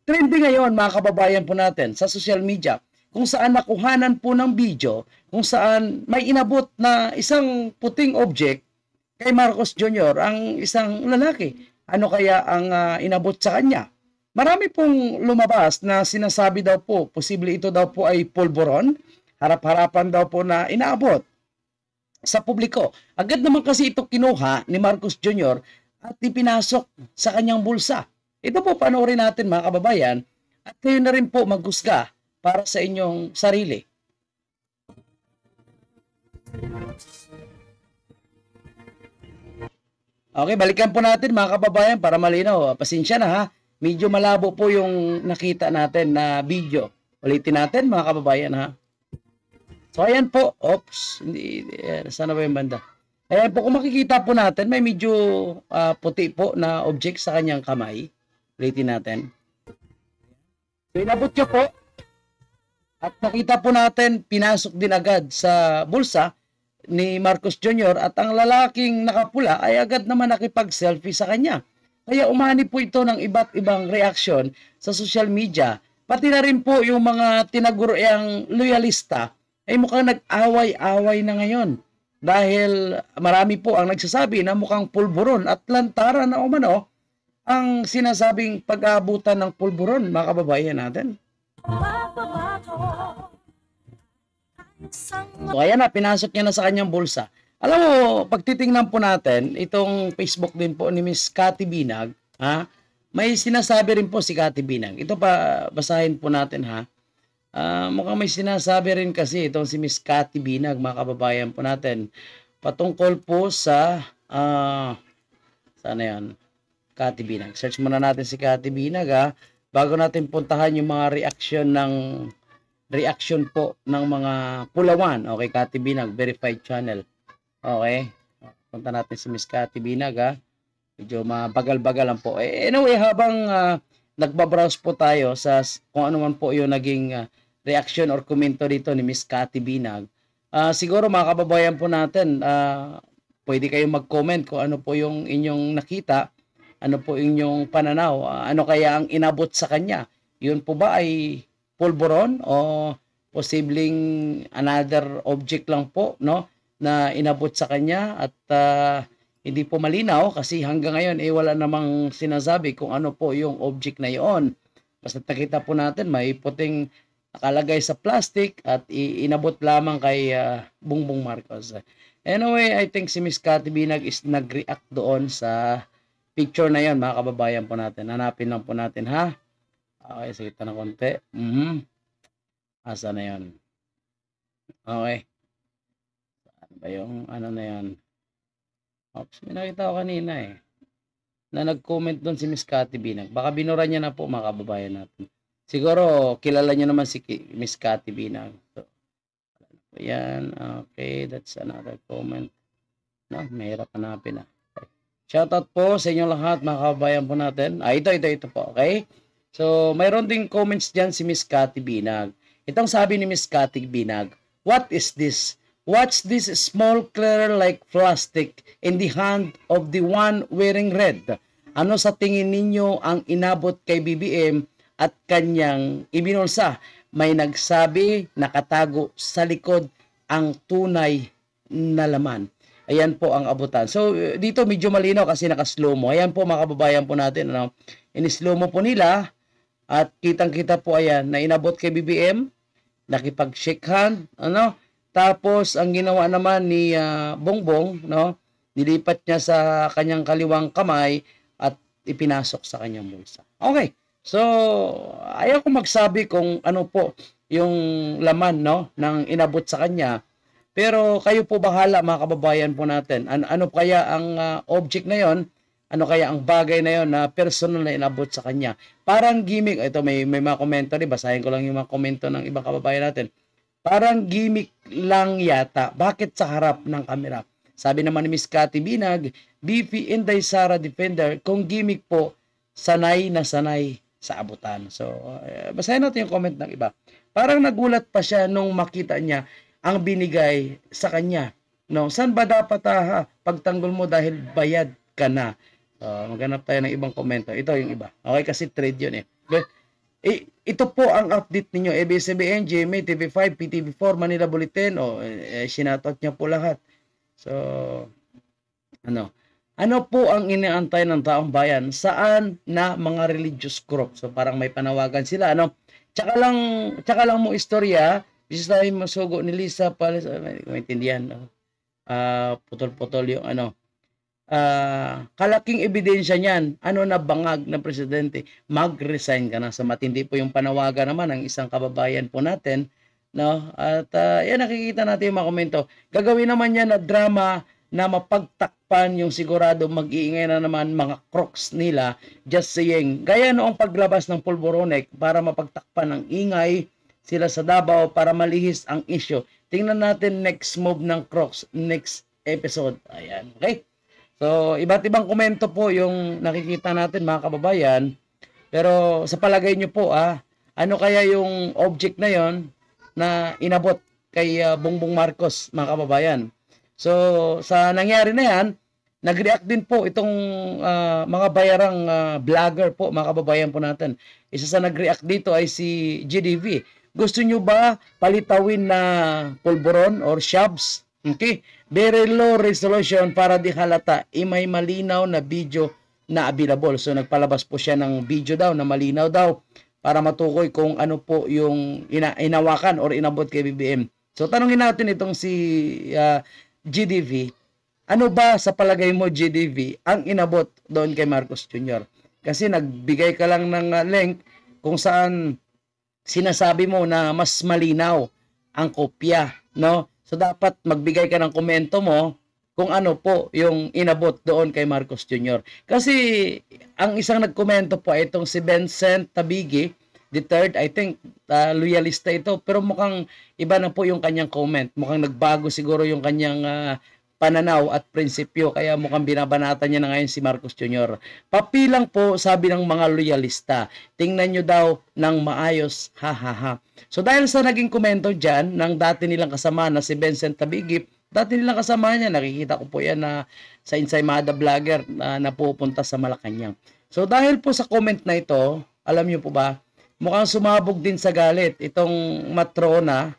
Trending ngayon mga kababayan po natin sa social media kung saan nakuhanan po ng video kung saan may inabot na isang puting object kay Marcos Jr. ang isang lalaki. Ano kaya ang inabot sa kanya? Marami pong lumabas na sinasabi daw po, posible ito daw po ay pulburon, harap-harapan daw po na inaabot sa publiko. Agad naman kasi ito kinuha ni Marcos Jr. at ipinasok sa kanyang bulsa. Ito po panoorin natin mga kababayan at kayo na rin po maghusga para sa inyong sarili. Okay, balikan po natin mga kababayan para malinaw. Pasensya na ha, medyo malabo po yung nakita natin na video. Ulitin natin mga kababayan ha. So ayan po, oops, sana ba yung banda? Ayan po, kung makikita po natin, may medyo puti po na object sa kanyang kamay. Ulitin natin. So, inabot niya po. At nakita po natin, pinasok din agad sa bulsa ni Marcos Jr. At ang lalaking nakapula ay agad naman nakipag-selfie sa kanya. Kaya umani po ito ng iba't ibang reaksyon sa social media. Pati na rin po yung mga tinaguriang loyalista ay mukhang nag-away-away na ngayon. Dahil marami po ang nagsasabi na mukhang pulburon at lantaran na umano ang sinasabing pag-aabutan ng pulburon, mga kababayan natin. So, ayan na, pinasok niya na sa kanyang bulsa. Alam mo, pagtitingnan po natin, itong Facebook din po ni Miss Cathy Binag, ha? May sinasabi rin po si Cathy Binag. Ito pa, basahin po natin, ha? Mukhang may sinasabi rin kasi itong si Miss Cathy Binag, mga kababayan po natin, patungkol po sa, sana yan? Cathy Binag. Search muna natin si Cathy Binag ha, bago natin puntahan yung mga reaction po ng mga pulawan. Okay, Cathy Binag, verified channel. Okay, punta natin si Miss Cathy Binag ha. Medyo mabagal-bagal lang po. Anyway, habang nagbabrowse po tayo sa kung ano man po yung naging reaction or komento dito ni Miss Cathy Binag, siguro mga kababayan po natin, pwede kayong mag-comment kung ano po yung inyong nakita. Ano po inyong pananaw? Ano kaya ang inabot sa kanya? Yun po ba ay pulburon o posibleng another object lang po, no, na inabot sa kanya at hindi po malinaw kasi hanggang ngayon wala namang sinasabi kung ano po yung object na yon. Basta nakita po natin may puting nakalagay sa plastic at inabot lamang kay Bongbong Marcos. Anyway, I think si Miss Cathy Binag is nag-react doon sa picture na yan, mga kababayan po natin. Hanapin lang po natin, ha? Okay, sige na konti. Asa na yan? Okay. Saan ba yung ano na yan? Oops, may nakita ko kanina na nag-comment doon si Miss Cathy Binag. Baka binura niya na po, mga kababayan natin. Siguro, kilala niyo naman si Miss Cathy Binag. So, yan. Okay, that's another comment. No, mahirap hanapin na. Shoutout po sa inyong lahat, mga kababayan po natin. Ito po, okay? So, mayroon ding comments dyan si Miss Cathy Binag. Itong sabi ni Miss Cathy Binag, what is this? What's this small clear like plastic in the hand of the one wearing red? Ano sa tingin ninyo ang inabot kay BBM at kanyang ibinulsa? May nagsabi nakatago sa likod ang tunay na laman. Ayan po ang abutan. So, dito medyo malinaw kasi naka-slow mo. Ayan po mga kababayan po natin. Ano? In-slow mo po nila at kitang-kita po ayan na inabot kay BBM. Nakipag-shake hand. Ano? Tapos, ang ginawa naman ni Bongbong, no? Nilipat niya sa kanyang kaliwang kamay at ipinasok sa kanyang bulsa. Okay. So, ayaw ko magsabi kung ano po yung laman, no, ng inabot sa kanya. Pero kayo po bahala, mga kababayan po natin. Ano kaya ang object na yon? Ano kaya ang bagay na yon na personal na inabot sa kanya? Parang gimmick. Ito may mga komento rin. Basahin ko lang yung mga komento ng ibang kababayan natin. Parang gimmick lang yata. Bakit sa harap ng kamera? Sabi naman ni Miss Cathy Binag, BP Inday Sara Defender, kung gimmick po, sanay na sanay sa abutan. So, basahin natin yung comment ng iba. Parang nagulat pa siya nung makita niya ang binigay sa kanya. No, saan ba dapat pagtanggol mo dahil bayad ka na? Maghanap tayo ng ibang komento. Ito yung iba. Okay, kasi trade yun eh. Ito po ang update ninyo. ABS-CBN, GMA, TV5, PTV4, Manila Bulletin. Shinatout niya po lahat. So, ano po ang inaantay ng taong bayan? Saan na mga religious group? So, parang may panawagan sila. Tsaka lang mo istorya. Bisitahin mo sugo ni Lisa Palis. Maintindihan. Putol-putol yung kalaking ebidensya niyan, na bangag na presidente, mag-resign ka na. So matindi po yung panawagan naman ng isang kababayan po natin, no? At yan, nakikita natin yung mga komento. Gagawin naman yan na drama na mapagtakpan yung sigurado mag-iingay na naman mga crooks nila, just saying. Gaya noong paglabas ng Pulboronek para mapagtakpan ng ingay sila sa Davao para malihis ang issue. Tingnan natin next move ng crooks, next episode. Ayan, okay? So, iba't ibang komento po yung nakikita natin mga kababayan. Pero sa palagay nyo po, ano kaya yung object na yon na inabot kay Bongbong Marcos mga kababayan? So, sa nangyari na yan, nag-react din po itong mga bayarang vlogger po mga kababayan po natin. Isa sa nag-react dito ay si GDV. Gusto nyo ba palitawin na pulburon or shabs? Okay, very low resolution para di halata. May malinaw na video na available. So nagpalabas po siya ng video daw na malinaw daw para matukoy kung ano po yung inawakan or inabot kay BBM. So tanungin natin itong si GDV. Ano ba sa palagay mo, GDV, ang inabot doon kay Marcos Jr.? Kasi nagbigay ka lang ng link kung saan sinasabi mo na mas malinaw ang kopya, no? So, dapat magbigay ka ng komento mo kung ano po yung inabot doon kay Marcos Jr. Kasi, ang isang nagkomento po ay itong si Vincent Tabigi, the third, I think, loyalista ito. Pero mukhang iba na po yung kanyang comment. Mukhang nagbago siguro yung kanyang pananaw at prinsipyo. Kaya mukhang binabanatan niya na ngayon si Marcos Jr. Papilang po, sabi ng mga loyalista. Tingnan nyo daw ng maayos, ha ha ha. So dahil sa naging komento dyan ng dati nilang kasama na si Vincent Tabigi, dati nilang kasama niya, nakikita ko po yan na sa Ensaymada Vlogger na napupunta sa Malacanang. So dahil po sa comment na ito, alam niyo po ba, mukhang sumabog din sa galit itong matrona.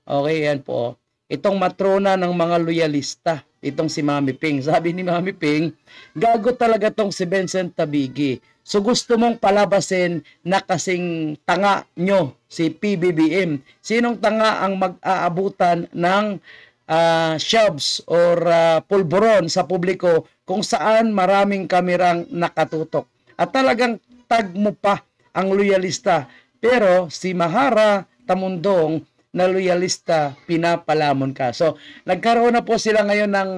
Okay, yan po. Itong matrona ng mga loyalista, itong si Mami Ping. Sabi ni Mami Ping, gago talaga tong si Vincent Tabigi. So gusto mong palabasin na kasing tanga nyo si PBBM. Sinong tanga ang mag-aabutan ng shabs or pulburon sa publiko kung saan maraming kamerang nakatutok. At talagang tag mo pa ang loyalista. Pero si Mahara Tamundong na loyalista, pinapalamon ka. So, nagkaroon na po sila ngayon ng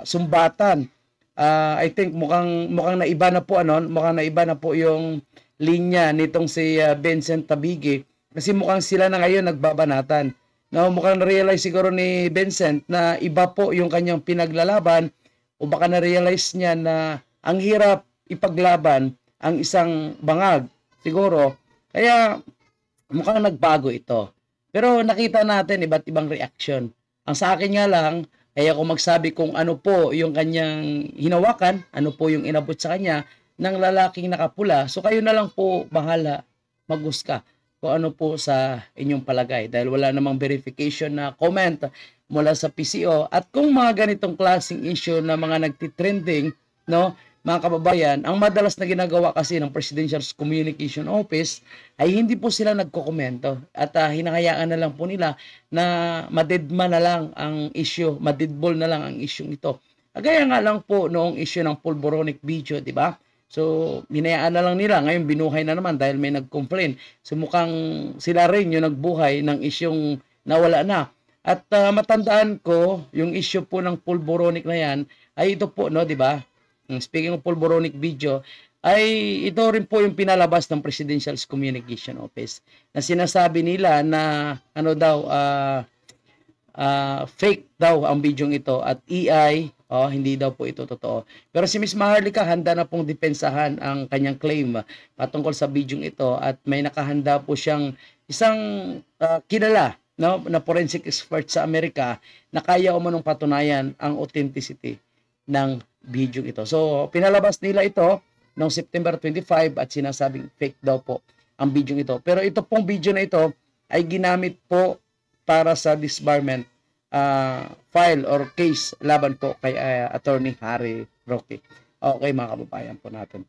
sumbatan. I think mukhang naiba na po mukhang naiba na po yung linya nitong si Vincent Tabigi kasi mukhang sila na ngayon nagbabanatan. No, mukhang na-realize siguro ni Vincent na iba po yung kanyang pinaglalaban o baka na-realize niya na ang hirap ipaglaban ang isang bangag siguro. Kaya mukhang nagbago ito. Pero nakita natin iba't ibang reaction. Ang sa akin nga lang, ay ako magsabi kung ano po yung kanyang hinawakan, ano po yung inabot sa kanya ng lalaking nakapula. So kayo na lang po bahala maghusga kung ano po sa inyong palagay. Dahil wala namang verification na comment mula sa PCO. At kung mga ganitong klaseng issue na mga nagtitrending, no, mga kababayan, ang madalas na ginagawa kasi ng Presidential Communication Office ay hindi po sila nagkokomento at hinahayaan na lang po nila na madedma na lang ang issue, madidbol na lang ang issue ito. Gaya nga lang po noong issue ng Pulboronic video, di ba? So, hinayaan na lang nila. Ngayon, binuhay na naman dahil may nag-complain. So, mukhang sila rin yung nagbuhay ng isyong nawala na. At matandaan ko, yung issue po ng Pulboronic na yan, ay ito po, no, di ba? Speaking of Pulboronic video, ay ito rin po yung pinalabas ng Presidential Communication Office na sinasabi nila na ano daw fake daw ang video ito at AI, hindi daw po ito totoo. Pero si Miss Maharlika handa na pong depensahan ang kanyang claim patungkol sa video ito at may nakahanda po siyang isang kilala, no, na forensic expert sa Amerika na kaya umanong patunayan ang authenticity ng video ito. So, pinalabas nila ito noong September 25 at sinasabing fake daw po ang video ito. Pero ito pong video na ito ay ginamit po para sa disbarment file or case laban po kay Attorney Harry Roque. Okay mga kababayan po natin.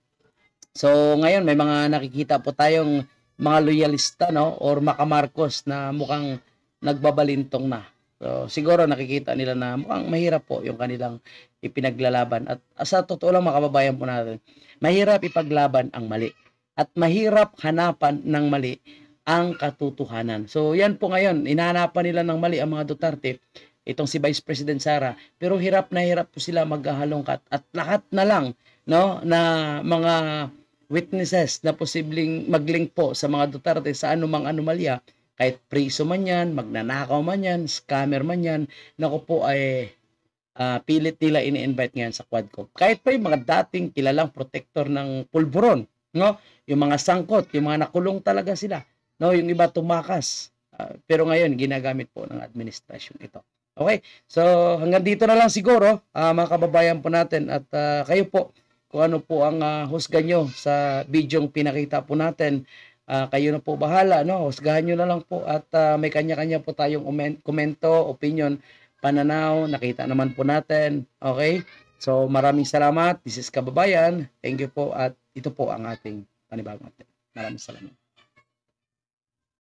So ngayon may mga nakikita po tayong mga loyalista, no, or makamarcos na mukhang nagbabalintong na. So siguro nakikita nila na mukhang mahirap po yung kanilang ipinaglalaban. At sa totoo lang mga kababayan po natin, mahirap ipaglaban ang mali. At mahirap hanapan ng mali ang katotohanan. So yan po ngayon, inahanapan nila ng mali ang mga Duterte, itong si Vice President Sara, pero hirap na hirap po sila maghahalongkat at lahat na lang, no, na mga witnesses na posibleng mag-link po sa mga Duterte sa anumang anomalya, kahit priso man yan, magnanakaw man yan, scammer man yan, naku po ay pilit nila ini-invite ngayon sa Quadcom. Kahit pa yung mga dating kilalang protector ng pulburon, no, yung mga sangkot, yung mga nakulong talaga sila, no, yung iba tumakas, pero ngayon ginagamit po ng administrasyon ito. Okay, so hanggang dito na lang siguro mga kababayan po natin, at kayo po kung ano po ang husga nyo sa bidyong pinakita po natin. Kayo na po bahala, no? Husgahan nyo na lang po, at may kanya-kanya po tayong komento, opinion, pananaw, nakita naman po natin. Okay? So maraming salamat. This is Kababayan. Thank you po, at ito po ang ating panibagong update. Maraming salamat.